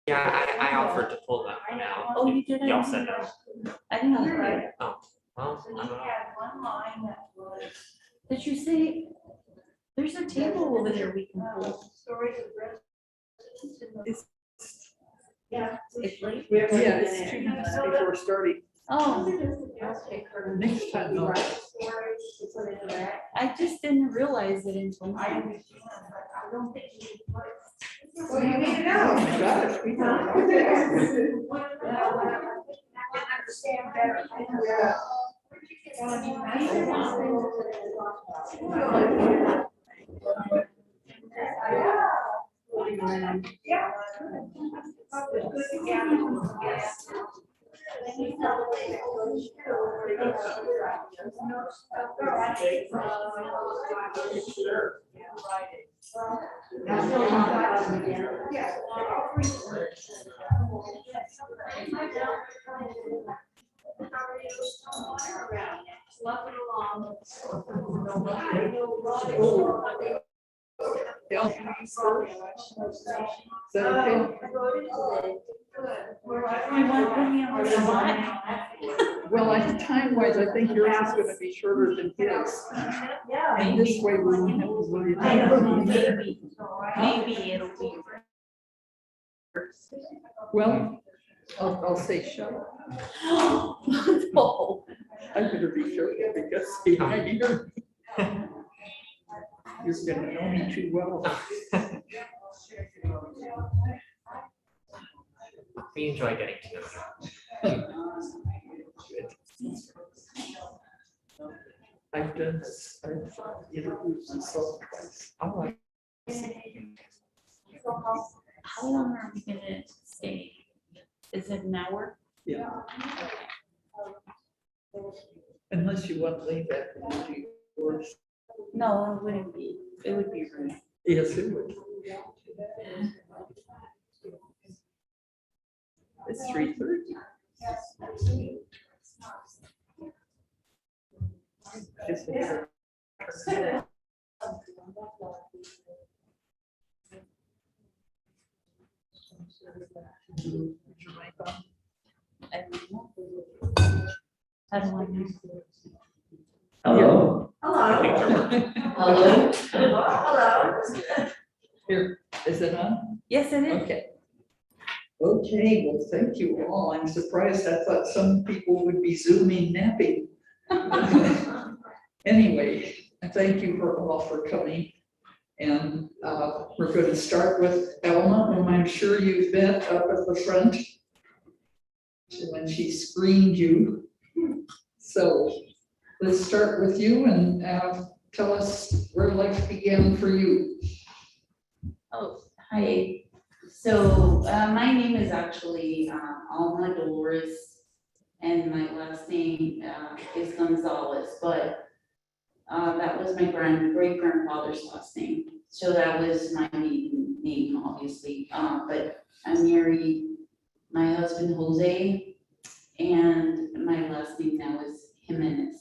Yeah, I offered to pull that one out. Oh, you did? Y'all said no. I didn't know. Oh, well, I don't know. Did you say, there's a table over there we can pull? It's late? Yeah, it's 2 minutes before starting. Oh, Next time, no. I just didn't realize it until now. Well, you need to know. Oh, gosh, we Understand better. Yeah. Yeah. Is that okay? You want to put me on the spot? Well, time-wise, I think yours is gonna be shorter than his. And this way we won't have to worry I don't know, about it. maybe it'll be. Well, I'll say shut up. No. I better be careful because you're gonna know me too well. We enjoy getting to know you. I've done this, I've interviewed myself twice. All right. How long are we gonna stay? Is it an hour? Yeah. Unless you want to leave that to yours. No, it wouldn't be. It would be rude. Yes, it would. It's 3:30. I don't know. How do I know? Hello. Hello. Hello. Here, is it on? Yes, it is. Okay. Okay, well, thank you all. I'm surprised. I thought some people would be zooming napping. Anyway, thank you all for coming. And we're going to start with Elma, whom I'm sure you've met up at the front when she screened you. So let's start with you and tell us where life began for you. Oh, hi. So my name is actually Alma Dolores, and my last name is Gonzalez, but that was my great-grandfather's last name. So that was my maiden name, obviously. But I married my husband, Jose, and my last name now is Jimenez.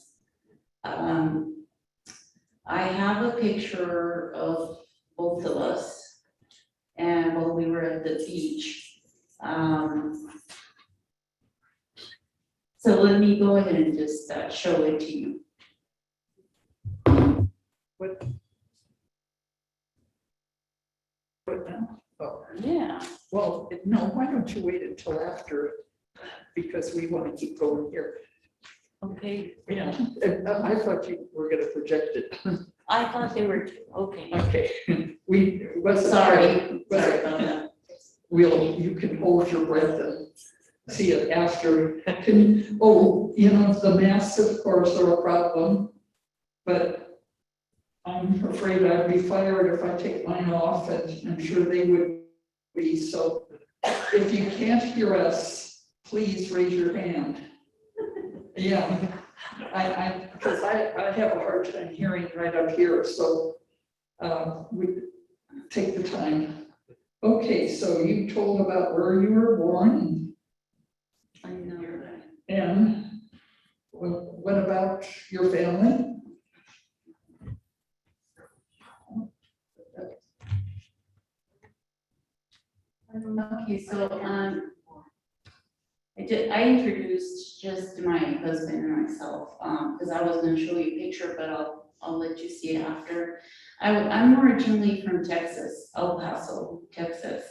I have a picture of both of us, and while we were at the beach. So let me go ahead and just show it to you. What now? Oh, Yeah. well, no, why don't you wait until after, because we want to keep going here. Okay. Yeah, I thought you were going to project it. I thought they were, okay. Okay, we, Sorry was it- about that. you can hold your breath and see it after. The masks, of course, are a problem, but I'm afraid I'd be fired if I take mine off, and I'm sure they would be. So if you can't hear us, please raise your hand. Yeah, because I have a hard time hearing right up here, so we take the time. Okay, so you told about where you were born. I know. And what about your family? Okay, so, I introduced just my husband and myself, because I was gonna show you a picture, but I'll let you see it after. I'm originally from Texas, El Paso, Texas,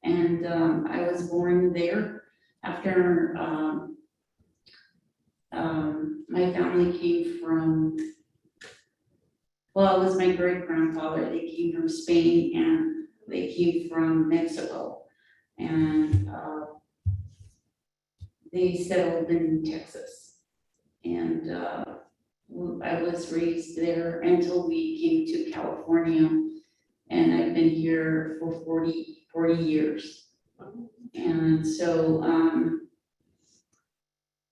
and, I was born there after, my family came from, well, it was my great grandfather, they came from Spain and they came from Mexico. And, they settled in Texas. And, I was raised there until we came to California. And I've been here for 40 years. And so,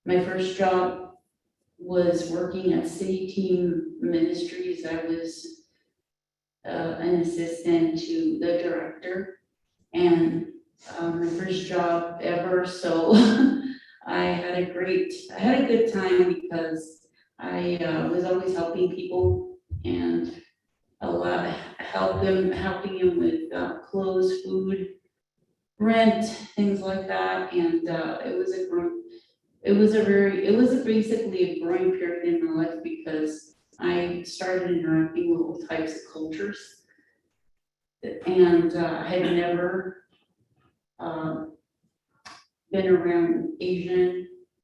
my first job was working at City Team Ministries. I was an assistant to the director, and my first job ever. So I had a good time because I was always helping people and helping them with clothes, food, rent, things like that. And it was basically a growing period in my life because I started interacting with all types of cultures. And I had never been around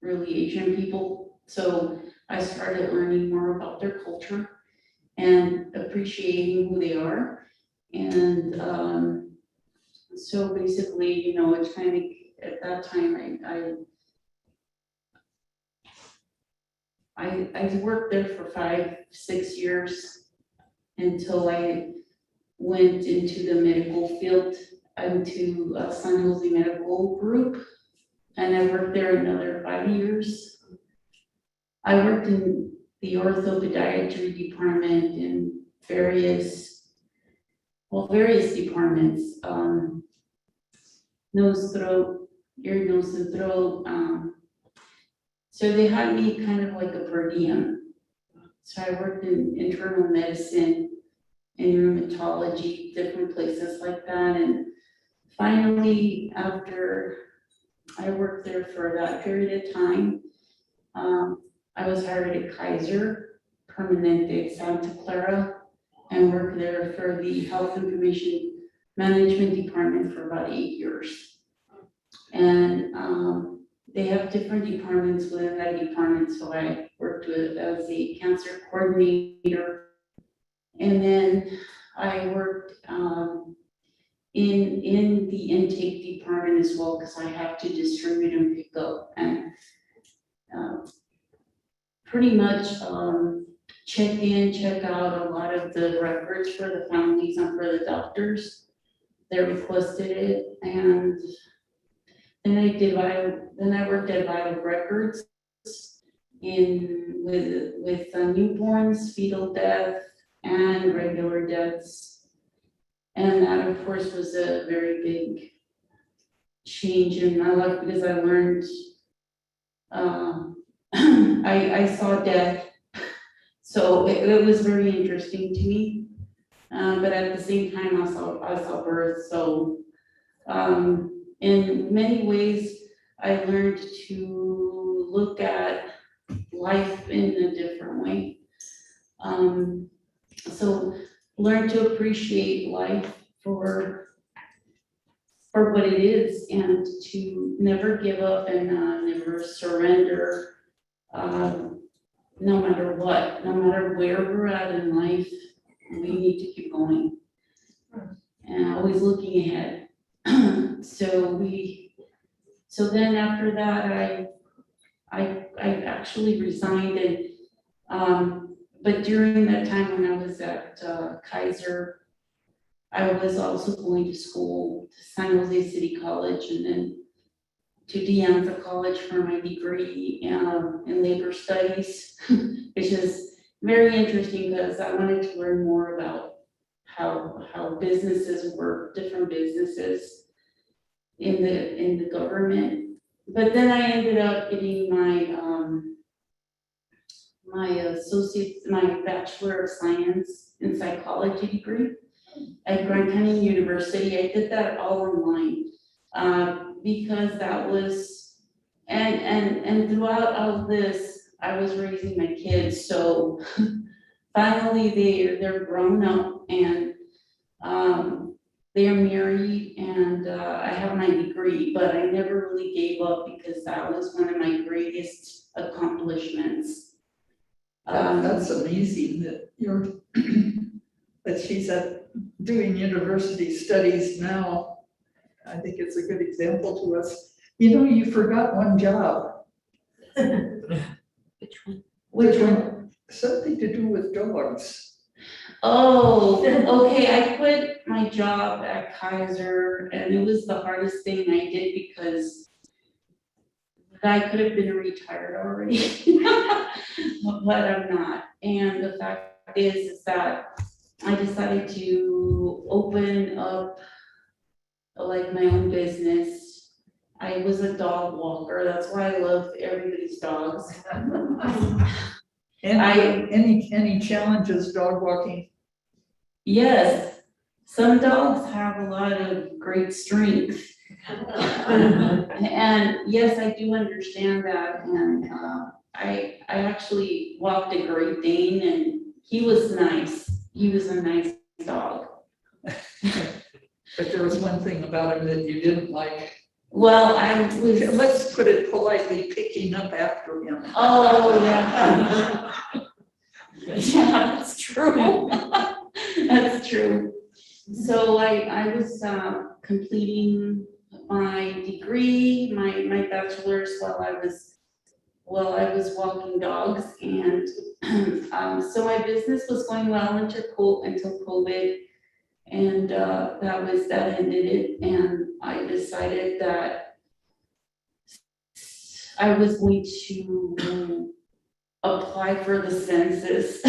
really Asian people. So I started learning more about their culture and appreciating who they are. And so basically, it's kind of, at that time, I worked there for 5-6 years until I went into the medical field, into San Jose Medical Group, and I worked there another 5 years. I worked in the orthopediatry department in various departments, nose, throat, ear, nose, and throat. So they had me kind of like a per diem. So I worked in internal medicine, in rheumatology, different places like that. And finally, after I worked there for that period of time, I was hired at Kaiser Permanente Santa Clara and worked there for the Health Information Management Department for about 8 years. And they have different departments within that department, so I worked as a cancer coordinator. And then I worked in the intake department as well, because I have to distribute and pick up and pretty much check in, check out a lot of the records for the families and for the doctors that requested it. And then I worked at Vital Records with newborns, fetal death, and regular deaths. And that, of course, was a very big change in my life because I learned, I saw death. So it was very interesting to me. But at the same time, I saw birth. So in many ways, I learned to look at life in a different way. So learn to appreciate life for what it is and to never give up and never surrender, no matter what, no matter where we're at in life, we need to keep going and always looking ahead. So then after that, I actually resigned and, but during that time when I was at Kaiser, I was also going to school to San Jose City College and then to De Anza College for my degree in labor studies, which is very interesting because I wanted to learn more about how businesses work, different businesses in the government. But then I ended up getting my my Bachelor of Science in Psychology degree at Grand Canyon University. I did that all online. Because that was, and throughout all of this, I was raising my kids, so finally they're grown up and, they're married and, I have my degree, but I never really gave up because that was one of my greatest accomplishments. That's amazing that you're, that she's doing university studies now. I think it's a good example to us. You know, you forgot one job. Which one? Which one? Something to do with dogs. Oh, okay, I quit my job at Kaiser and it was the hardest thing I did because I could have been retired already, but I'm not. And the fact is that I decided to open up like my own business. I was a dog walker, that's why I love everybody's dogs. Any challenges dog walking? Yes, some dogs have a lot of great strength. And yes, I do understand that, and I actually walked a Great Dane and he was nice, he was a nice dog. But there was one thing about him that you didn't like. Well, I was, Let's put it politely, picking up after him. oh, yeah. Yeah, that's true. That's true. So I was completing my degree, my bachelor's while I was walking dogs, and so my business was going well until COVID, and that ended it, and I decided that I was going to apply for the census.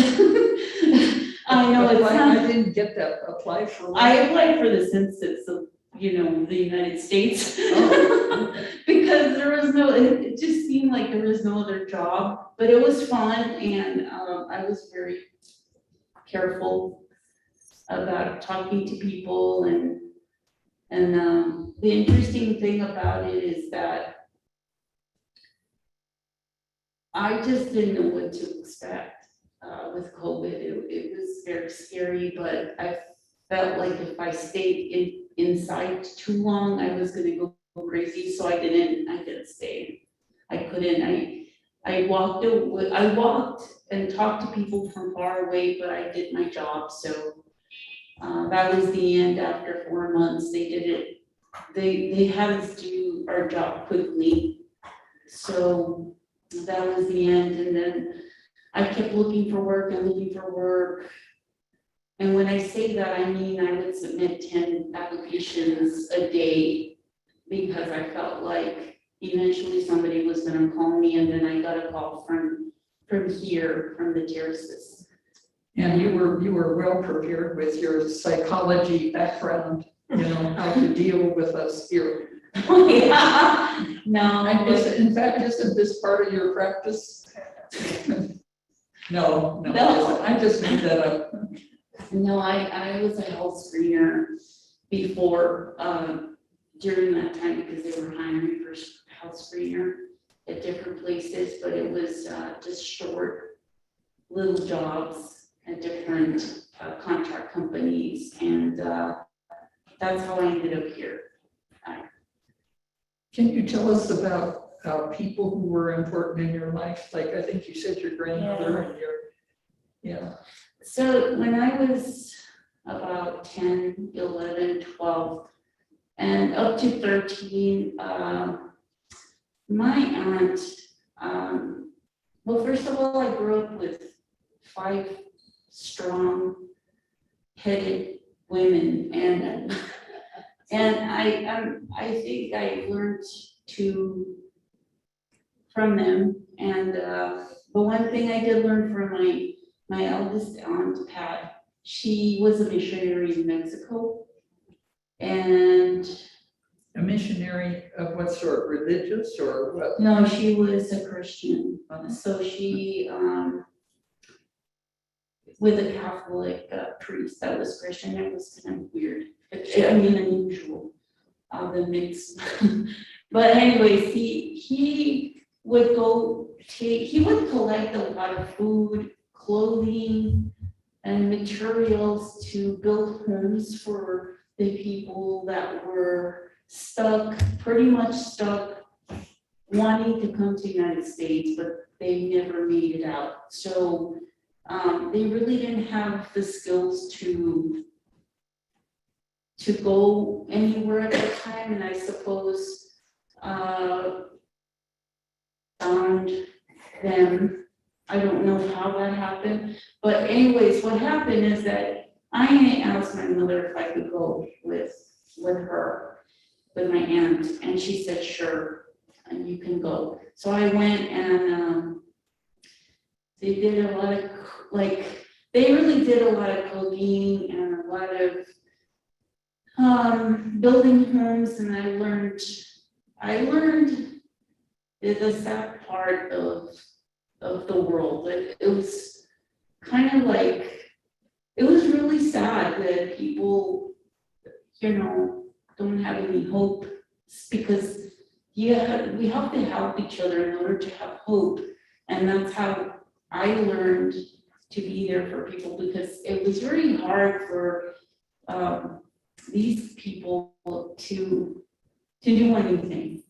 I know it's not. I didn't get that, apply for what? I applied for the census of, the United States. Oh, okay. Because there was it just seemed like there was no other job, but it was fun and I was very careful about talking to people and the interesting thing about it is that I just didn't know what to expect with COVID. It was very scary, but I felt like if I stayed inside too long, I was gonna go crazy, so I didn't stay. I couldn't, I walked and talked to people from far away, but I did my job, so that was the end. After 4 months, they had us do our job quickly, so that was the end. And then I kept looking for work and looking for work. And when I say that, I mean I would submit 10 applications a day because I felt like eventually somebody was gonna call me, and then I got a call from here, from the terraces. And you were well prepared with your psychology background, how to deal with us here. Yeah, no. In fact, isn't this part of your practice? No, I just made that up. No, I was a health screener before, during that time, because they were hiring for health screener at different places, but it was just short little jobs at different contract companies, and that's how I ended up here. Can you tell us about people who were important in your life? Like, I think you said your grandmother and yeah. So when I was about 10, 11, 12, and up to 13, my aunt, well, first of all, I grew up with 5 strong-headed women, and I think I learned from them, and but one thing I did learn from my eldest aunt, Pat, she was a missionary in Mexico, and A missionary of what sort, religious or what? no, she was a Christian, so she, with a Catholic priest that was Christian. It was kind of weird, unusual. the mix. But anyways, he would he would collect a lot of food, clothing, and materials to build homes for the people that were stuck, pretty much stuck, wanting to come to the United States, but they never made it out. So they really didn't have the skills to go anywhere at that time, and I suppose found them. I don't know how that happened, but anyways, what happened is that I asked my mother if I could go with her, with my aunt, and she said, sure, and you can go. So I went, and they did a lot of, they really did a lot of cooking and a lot of building homes, and I learned the sad part of the world. It was kind of like, it was really sad that people, don't have any hope, because we have to help each other in order to have hope. And that's how I learned to be there for people, because it was very hard for these people to do anything,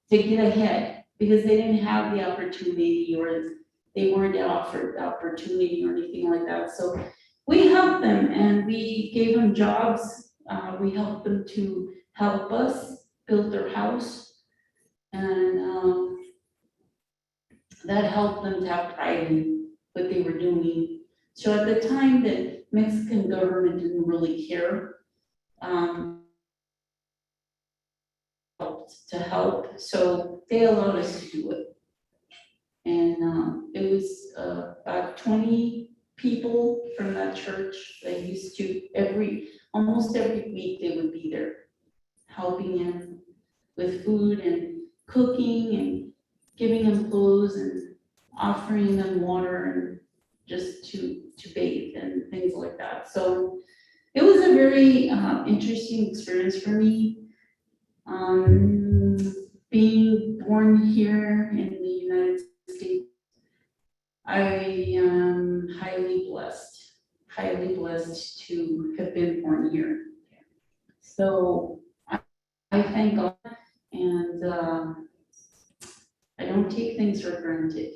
to get ahead, because they didn't have the opportunity, or they weren't offered the opportunity or anything like that. So we helped them, and we gave them jobs. We helped them to help us build their house, and that helped them to have pride in what they were doing. So at the time, the Mexican government didn't really care. To help, so they allowed us to do it. And it was about 20 people from that church that used to almost every week they would be there, helping him with food and cooking and giving him clothes and offering them water and just to bathe and things like that. So it was a very interesting experience for me. Being born here in the United States, I am highly blessed to have been born here. So I thank God, and I don't take things for granted.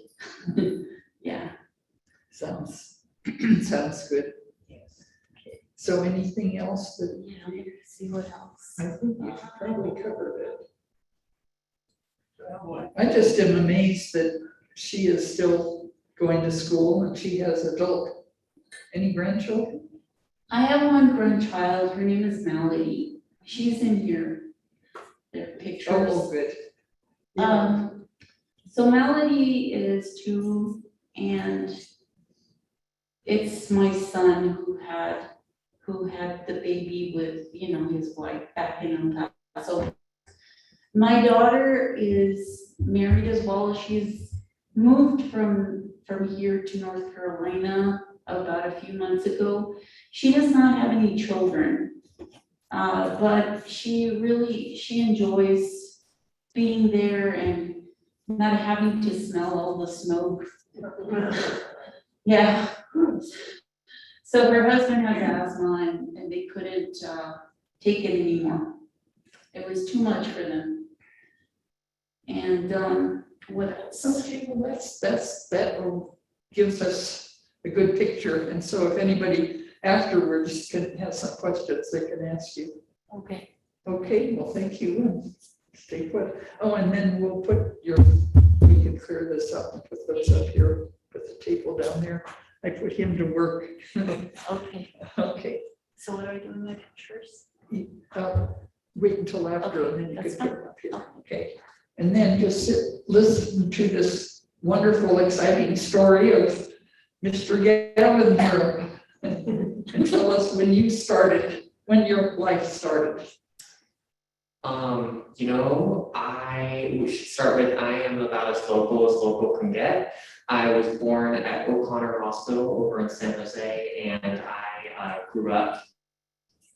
Yeah. Sounds good. Okay. So anything else that? Yeah, I'm gonna see what else. I think you probably covered it. I just am amazed that she is still going to school and she has any grandchildren? I have one grandchild, her name is Melody. She's in here. There are pictures. Oh, good. So Melody is 2, and it's my son who had the baby with, his wife back in El Paso. My daughter is married as well. She's moved from here to North Carolina about a few months ago. She does not have any children, but she enjoys being there and not having to smell all the smoke. Yeah. So her husband has asthma, and they couldn't take it anymore. It was too much for them. And what else? Okay, well, that gives us a good picture. And so if anybody afterwards has some questions, they can ask you. Okay. Okay, well, thank you. And stay put. Oh, and then we'll we can clear this up and put those up here, put the table down there. I put him to work. Okay. Okay. So what are we doing with pictures? Wait until after, and then you That's can put them up here. Okay. And then just listen to this wonderful, exciting story of Mr. Gavin here. And tell us when your life started. We should start with, I am about as local can get. I was born at O'Connor Hospital over in San Jose, and I grew up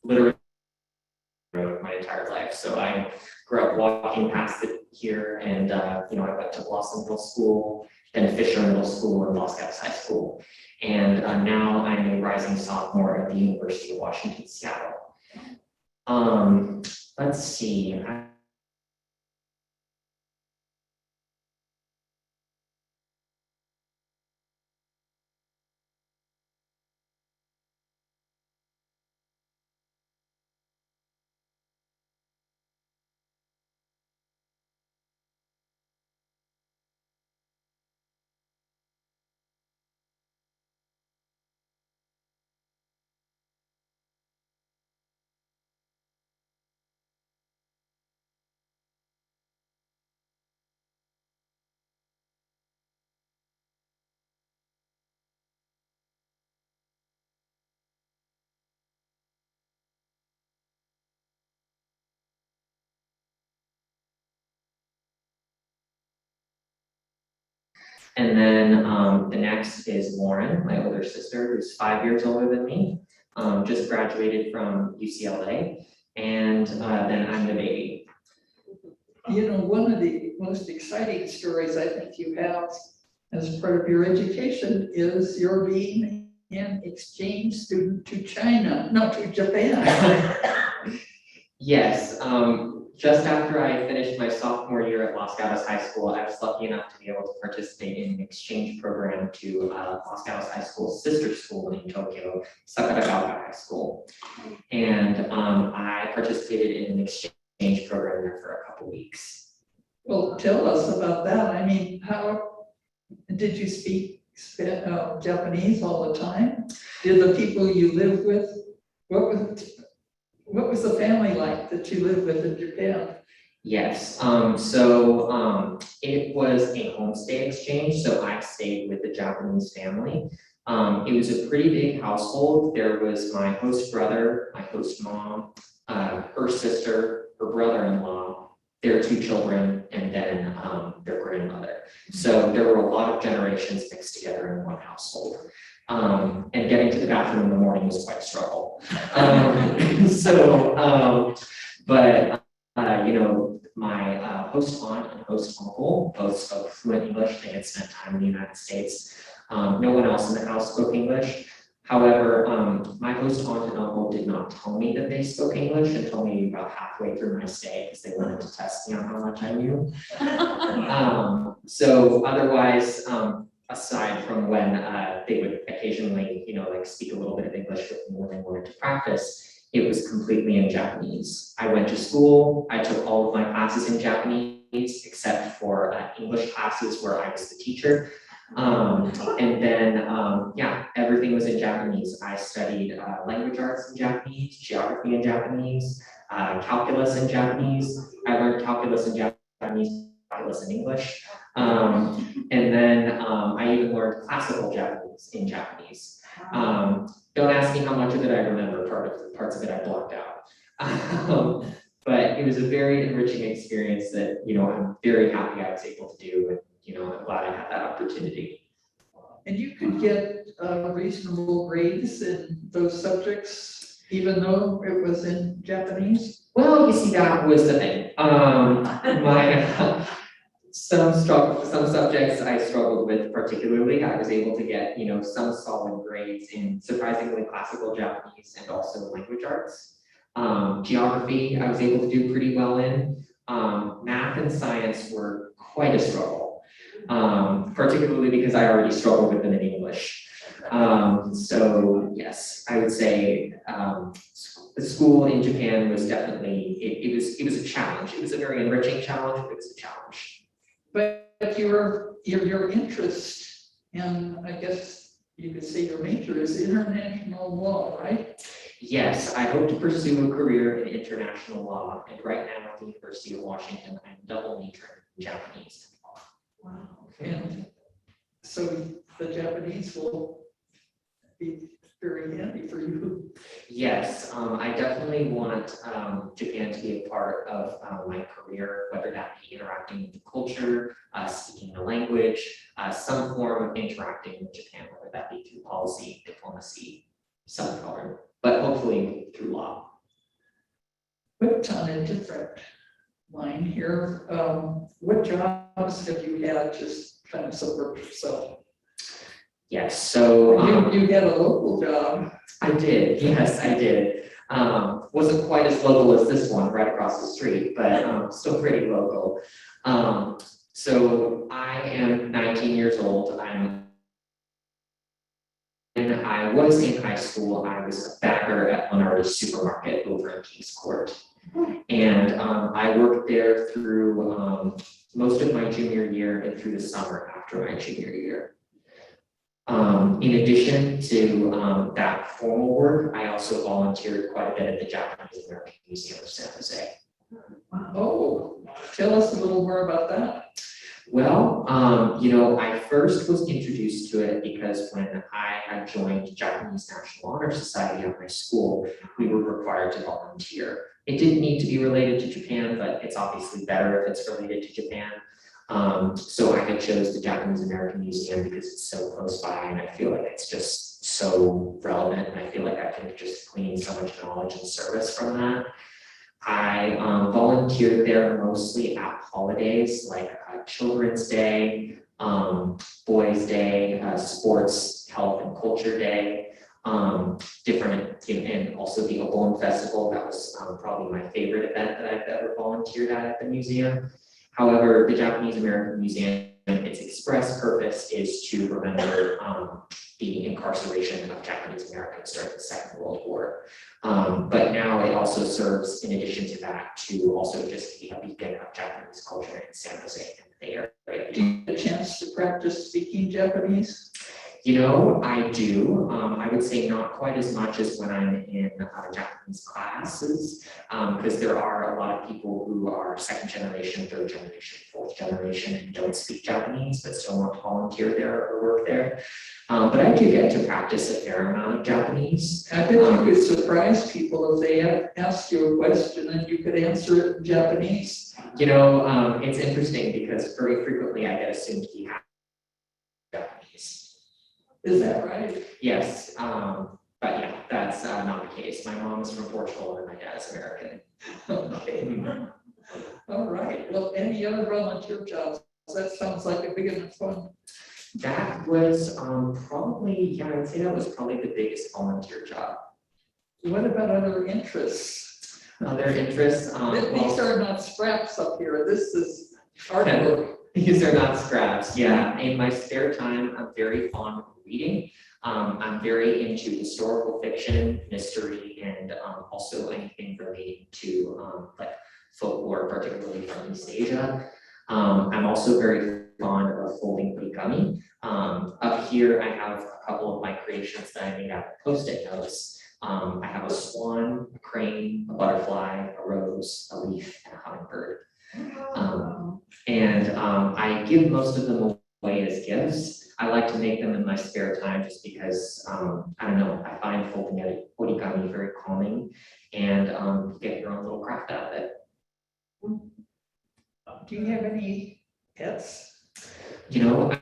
literally my entire life. So I grew up walking past it here, and you know, I went to Blossom Middle School, then Fisher Middle School, and Los Gatos High School. And now I'm a rising sophomore at the University of Washington, Seattle. Let's see. And then the next is Lauren, my older sister, who's 5 years older than me, just graduated from UCLA, and then I'm the baby. You know, one of the most exciting stories I think you have as part of your education is your being an exchange student to China, no, to Japan. Yes, just after I finished my sophomore year at Los Gatos High School, I was lucky enough to be able to participate in an exchange program to Los Gatos High School's sister school in Tokyo, Sakuragaoka High School. And I participated in an exchange program there for a couple weeks. Well, tell us about that. I mean, how, did you speak Japanese all the time? Did the people you live with, what was the family like that you lived with in Japan? Yes, so it was a homestay exchange, so I stayed with the Japanese family. It was a pretty big household. There was my host brother, my host mom, her sister, her brother-in-law, their 2 children, and then their grandmother. So there were a lot of generations mixed together in one household. And getting to the bathroom in the morning was quite a struggle. But you know, my host aunt and host uncle both spoke fluent English. They had spent time in the United States. No one else in the house spoke English. However, my host aunt and uncle did not tell me that they spoke English until maybe about halfway through my stay, because they wanted to test me on how much I knew. So otherwise, aside from when they would occasionally, you know, like speak a little bit of English with me when they wanted to practice, it was completely in Japanese. I went to school, I took all of my classes in Japanese, except for English classes where I was the teacher. And then, yeah, everything was in Japanese. I studied language arts in Japanese, geography in Japanese, calculus in Japanese. I learned calculus in Japanese, calculus in English. And then I even learned classical Japanese in Japanese. Don't ask me how much of it I remember, parts of it I blocked out. But it was a very enriching experience that, you know, I'm very happy I was able to do, and, you know, I'm glad I had that opportunity. And you could get reasonable grades in those subjects, even though it was in Japanese? Well, you see, that was the thing. Some subjects I struggled with particularly. I was able to get, you know, some solid grades in surprisingly classical Japanese and also language arts. Geography, I was able to do pretty well in. Math and science were quite a struggle, particularly because I already struggled with them in English. So yes, I would say the school in Japan was definitely, it was a challenge. It was a very enriching challenge, but it was a challenge. But your interest in, I guess you could say your major is international law, right? Yes, I hope to pursue a career in international law, and right now at the University of Washington, I'm double majoring in Japanese. Wow. And so the Japanese will be very handy for you. Yes, I definitely want Japan to be a part of my career, whether that be interacting with the culture, speaking the language, some form of interacting with Japan, whether that be through policy, diplomacy, self-government, but hopefully through law. But on a different line here, what jobs have you had just kind of support yourself? Yes, so. You had a local job. I did, yes, I did. Wasn't quite as local as this one right across the street, but still pretty local. So I am 19 years old. When I was in high school, I was a backer at Lenardi's supermarket over in Kings Court. And I worked there through most of my junior year and through the summer after my junior year. In addition to that formal work, I also volunteered quite a bit at the Japanese American Museum of San Jose. Oh, tell us a little more about that. Well, I first was introduced to it because when I had joined Japanese National Honor Society at my school, we were required to volunteer. It didn't need to be related to Japan, but it's obviously better if it's related to Japan. So I had chose the Japanese American Museum because it's so close by and I feel like it's just so relevant and I feel like I can just glean so much knowledge and service from that. I volunteered there mostly at holidays like Children's Day, Boys Day, Sports, Health and Culture Day, different, and also the Obon Festival. That was probably my favorite event that I've ever volunteered at the museum. However, the Japanese American Museum, its express purpose is to remember the incarceration of Japanese Americans during the Second World War. But now it also serves, in addition to that, to also just be a beacon of Japanese culture in San Jose and the Bay Area. Do you get a chance to practice speaking Japanese? I do. I would say not quite as much as when I'm in Japanese classes, because there are a lot of people who are second generation, third generation, fourth generation, and don't speak Japanese, but still want to volunteer there or work there. But I do get to practice a fair amount of Japanese. I bet you could surprise people if they ask you a question and you could answer it in Japanese. It's interesting because very frequently I get assumed to be half Japanese. Is that right? Yes, but yeah, that's not the case. My mom is from Portugal and my dad is American. Okay. All right. Well, any other volunteer jobs? That sounds like a big enough one. That was probably, I would say that was probably the biggest volunteer job. What about other interests? Other interests, These are not scraps up here. This is artwork. These are not scraps, yeah. In my spare time, I'm very fond of reading. I'm very into historical fiction, mystery, and also anything relating to like folklore, particularly from East Asia. I'm also very fond of folding origami. Up here, I have a couple of my creations that I made out of Post-it notes. I have a swan, a crane, a butterfly, a rose, a leaf, and a hummingbird. I give most of them away as gifts. I like to make them in my spare time just because, I don't know, I find folding origami very calming and you get your own little craft out of it. Do you have any pets? I have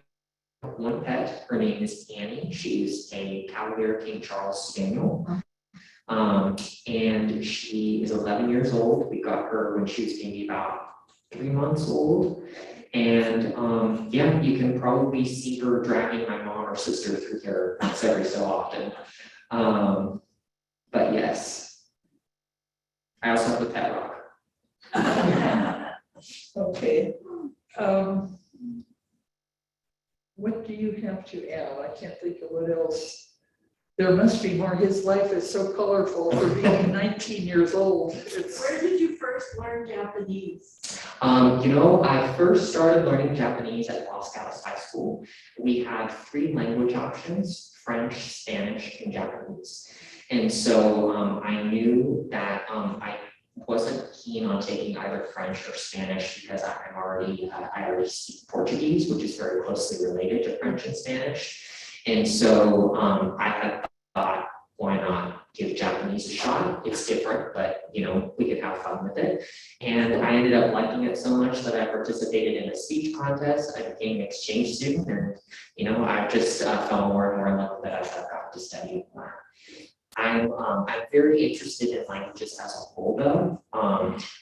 one pet, her name is Annie. She's a Cavalier King Charles Spaniel. And she is 11 years old. We got her when she was maybe about 3 months old. And you can probably see her dragging my mom or sister through here every so often. But yes, I also have a pet rock. Okay. What do you have to add? I can't think of what else. There must be more. His life is so colorful for being 19 years old. Where did you first learn Japanese? I first started learning Japanese at Los Gatos High School. We had 3 language options, French, Spanish, and Japanese. And so I knew that I wasn't keen on taking either French or Spanish because I already speak Portuguese, which is very closely related to French and Spanish. And so I had thought, why not give Japanese a shot? It's different, but we could have fun with it. And I ended up liking it so much that I participated in a speech contest. I became an exchange student, and I just fell more and more in love with it as I've got to study more. I'm very interested in languages as a whole though.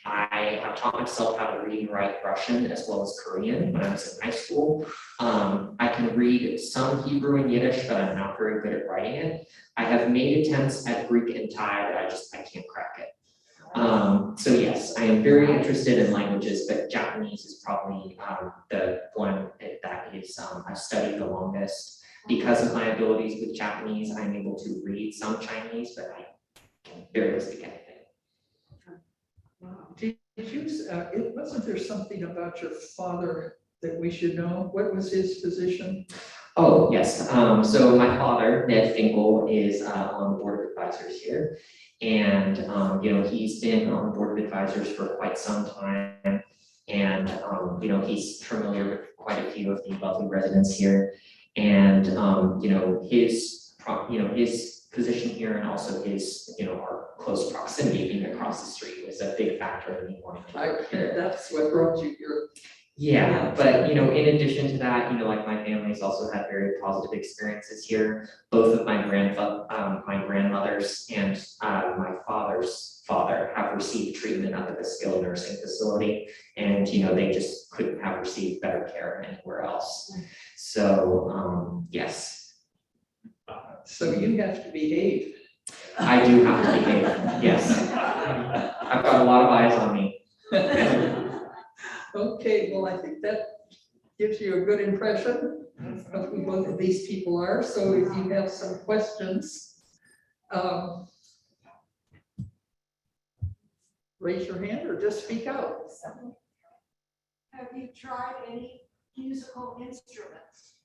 I have taught myself how to read and write Russian as well as Korean when I was in high school. I can read some Hebrew and Yiddish, but I'm not very good at writing it. I have made attempts at Greek and Thai, but I can't crack it. So yes, I am very interested in languages, but Japanese is probably the one that is I've studied the longest. Because of my abilities with Japanese, I'm able to read some Chinese, but I can barely speak anything. Wow. Did you, wasn't there something about your father that we should know? What was his position? Oh, yes. So my father, Ned Finkel, is on the board of advisors here. And, he's been on the board of advisors for quite some time. And, he's familiar with quite a few of the lovely residents here. And, his position here and also his, our close proximity being across the street was a big factor in me wanting to work here. That's what brought you here. Yeah, but in addition to that, like my family's also had very positive experiences here. Both of my grandmothers and my father's father have received treatment up at the skilled nursing facility, and they just couldn't have received better care anywhere else. So yes, So you have to behave. I do have to behave. Yes, I've got a lot of eyes on me. Okay, well, I think that gives you a good impression of who both of these people are. So if you have some questions, raise your hand or just speak out. Have you tried any musical instruments?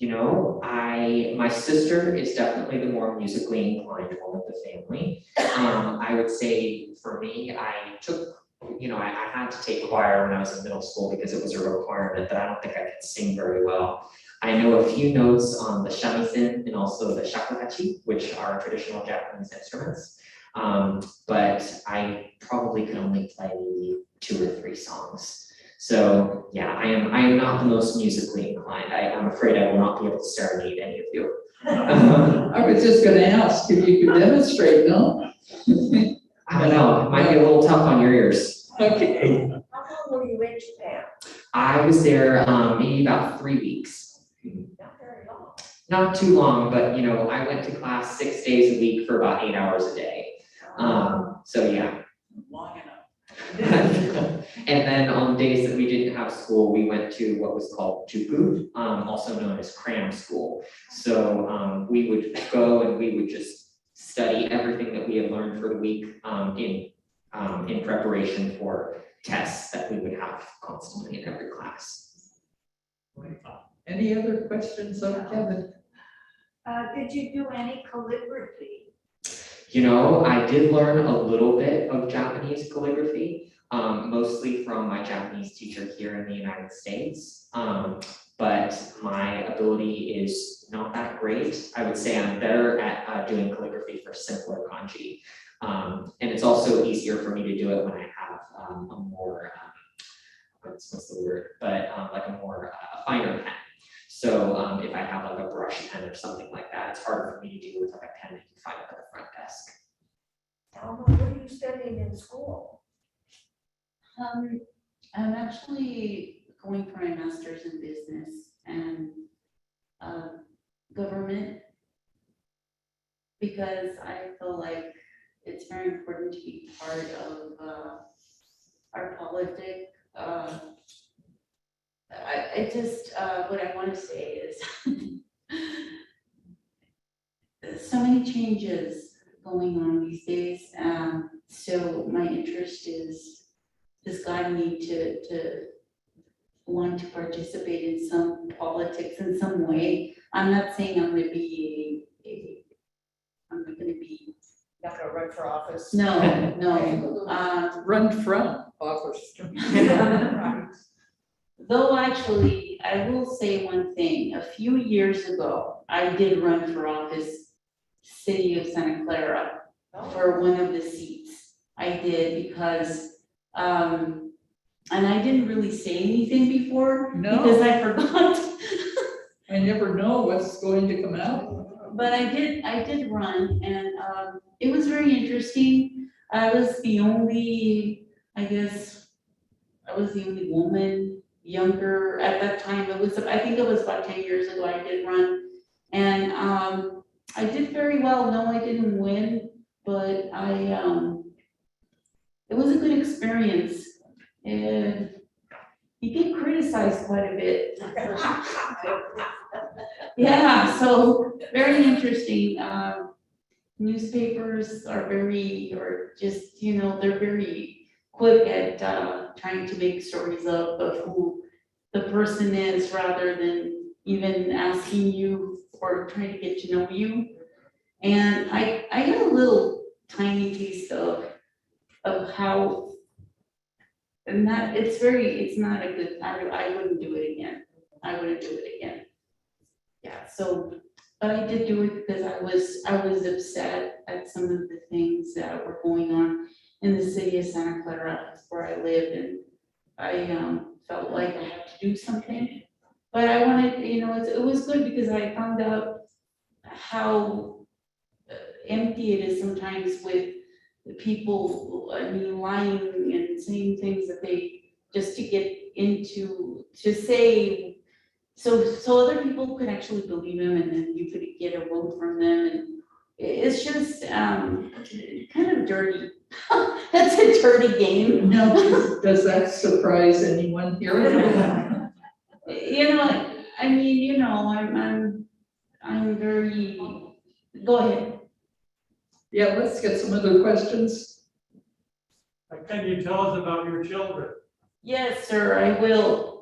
My sister is definitely the more musically inclined one of the family. I would say for me, I took, I had to take choir when I was in middle school because it was a requirement, but I don't think I could sing very well. I know a few notes on the shamisen and also the shakuhachi, which are traditional Japanese instruments. But I probably could only play maybe 2 or 3 songs. So yeah, I am not the most musically inclined. I'm afraid I will not be able to serenade any of you. I was just gonna ask if you could demonstrate, no? I don't know, it might be a little tough on your ears. Okay. How long were you in Japan? I was there maybe about 3 weeks. Not very long. Not too long, but I went to class 6 days a week for about 8 hours a day. So yeah. Long enough. And then on days that we didn't have school, we went to what was called juku, also known as cram school. So we would go and we would just study everything that we had learned for the week in preparation for tests that we would have constantly in every class. Any other questions of Kevin? Did you do any calligraphy? I did learn a little bit of Japanese calligraphy, mostly from my Japanese teacher here in the United States. But my ability is not that great. I would say I'm better at doing calligraphy for simpler kanji. And it's also easier for me to do it when I have a more, what's the word, but like a more finer pen. So if I have like a brush pen or something like that, it's harder for me to do with like a pen that you find up at the front desk. What are you studying in school? I'm actually going for my master's in business and government, because I feel like it's very important to be part of our politics. I just, what I want to say is so many changes going on these days. So my interest is, does God need to want to participate in some politics in some way? I'm not saying I'm going to be I'm not going to be. Not gonna run for office? No. Run from office. Right. Though actually, I will say one thing. A few years ago, I did run for office, city of Santa Clara, for one of the seats. I did because, and I didn't really say anything before No. because I forgot. I never know what's going to come out. but I did run, and, it was very interesting. I was the only, I guess, I was the only woman, younger, at that time, I think it was about 10 years ago I did run. And, I did very well, no, I didn't win, but it was a good experience. And you get criticized quite a bit. Yeah, so very interesting. Newspapers are or just, they're very quick at trying to make stories of who the person is rather than even asking you or trying to get to know you. And I got a little tiny taste of how, and that it's not a good, I wouldn't do it again. I wouldn't do it again. Yeah, so, but I did do it because I was upset at some of the things that were going on in the city of Santa Clara where I live, and I felt like I had to do something. But I wanted, it was good because I found out how empty it is sometimes with the people, lying and saying things that they, just to get into, to say, so other people could actually believe him, and then you could get a vote from them, and it's just, kind of dirty. That's a dirty game. Now, does that surprise anyone here? I mean, I'm very, go ahead. Yeah, let's get some other questions. Can you tell us about your children? Yes, sir, I will.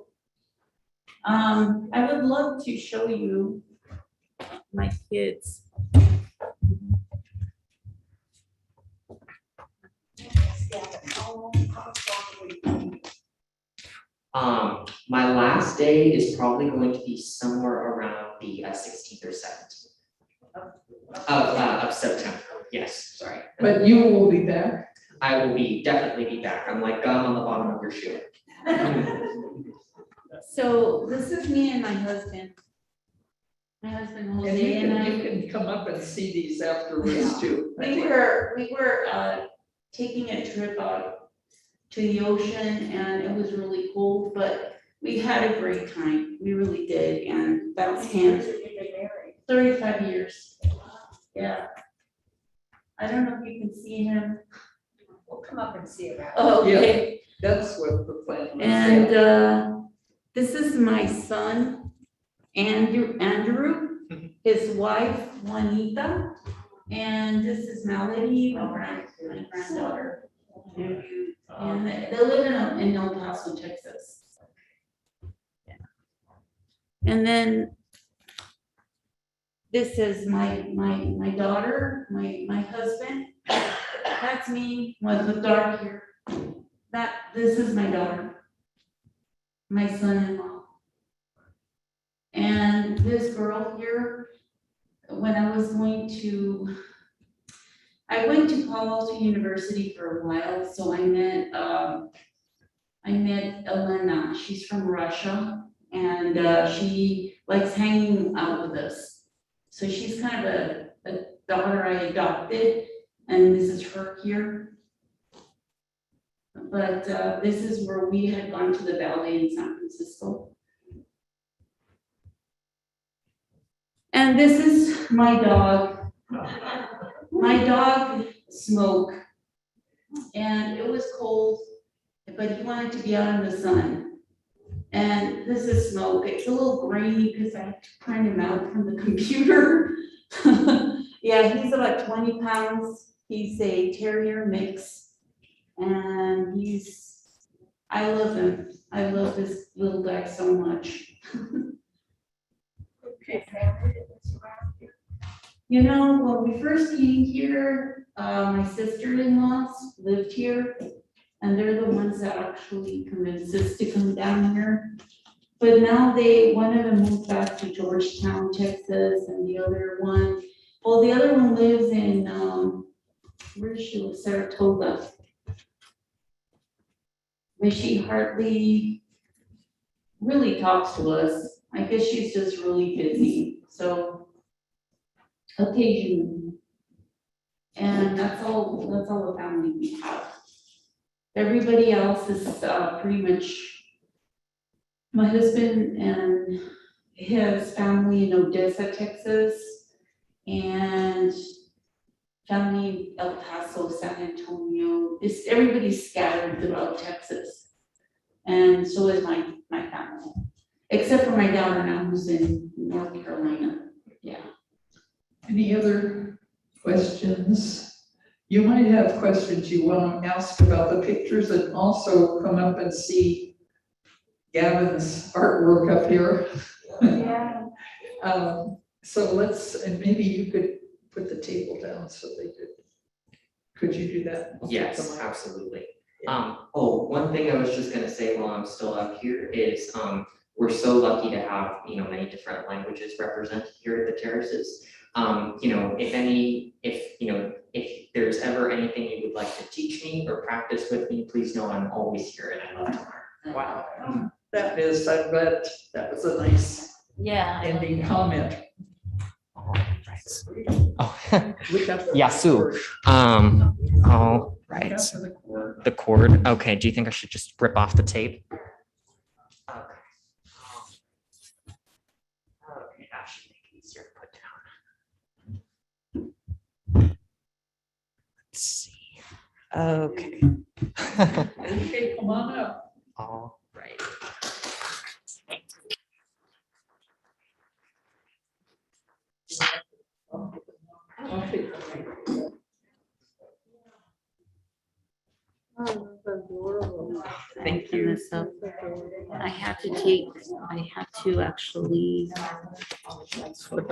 I would love to show you my kids. My last day is probably going to be somewhere around the 16th or 17th of September. Yes, sorry. But you will be back. I will definitely be back. I'm like gum on the bottom of your shoe. So this is me and my husband. My husband And Jose and I. you can come up and see these afterwards too. I We think. were taking a trip out to the ocean, and it was really cold, but we had a great time. We really did, and that's him. 35 years. Yeah. I don't know if you can see him. We'll come up and see about it. Oh, okay. That's what the plan was. And this is my son, Andrew, his wife, Juanita, and this is Melody, my granddaughter. And they live in El Paso, Texas. Yeah. And then this is my daughter, my husband. That's me with the dark hair. This is my daughter, my son-in-law. And this girl here, when I went to Palo Alto University for a while, so I met Elena. She's from Russia, and she likes hanging out with us. So she's kind of a daughter I adopted, and this is her here. But this is where we had gone to the ballet in San Francisco. And this is my dog. My dog, Smoke, and it was cold, but he wanted to be out in the sun. And this is Smoke. It's a little grainy because I have to print him out from the computer. Yeah, he's about 20 pounds. He's a terrier mix, and I love him. I love this little guy so much. Okay, family that was around here. When we first came here, my sister-in-laws lived here, and they're the ones that actually convinced us to come down here. But now one of them moved back to Georgetown, Texas, and the other one lives in, where does she live? Saratoga. But she hardly really talks to us. I guess she's just really busy, so. occasionally. And that's all the family we have. Everybody else is pretty much my husband and his family in Odessa, Texas, and family in El Paso, San Antonio. Everybody's scattered throughout Texas. And so is my family, except for my daughter now who's in North Carolina. Yeah. Any other questions? You might have questions you want to ask about the pictures, and also come up and see Gavin's artwork up here. Yeah. So and maybe you could put the table down so they could you do that? I'll take the Yes, mic. absolutely. One thing I was just gonna say while I'm still up here is, we're so lucky to have, many different languages represented here at the terraces. If there's ever anything you would like to teach me or practice with me, please know I'm always here and I love to learn. Wow, that is, I bet that was a nice Yeah. ending comment. All right. Oh, We got the Yasu. cord. All We right. got to the cord. The cord. Okay. Do you think I should just rip off the tape? Okay. Okay, that should make it easier to put down. Let's see. Okay. Okay, come on up. All right. Okay. Thank you. I have to actually.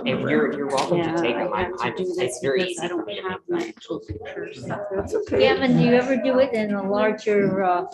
If you're welcome Yeah, to take them. I have to do It's this very because easy I for don't me to have make my actual pictures. That's okay. Gavin, do you ever do it in a larger form?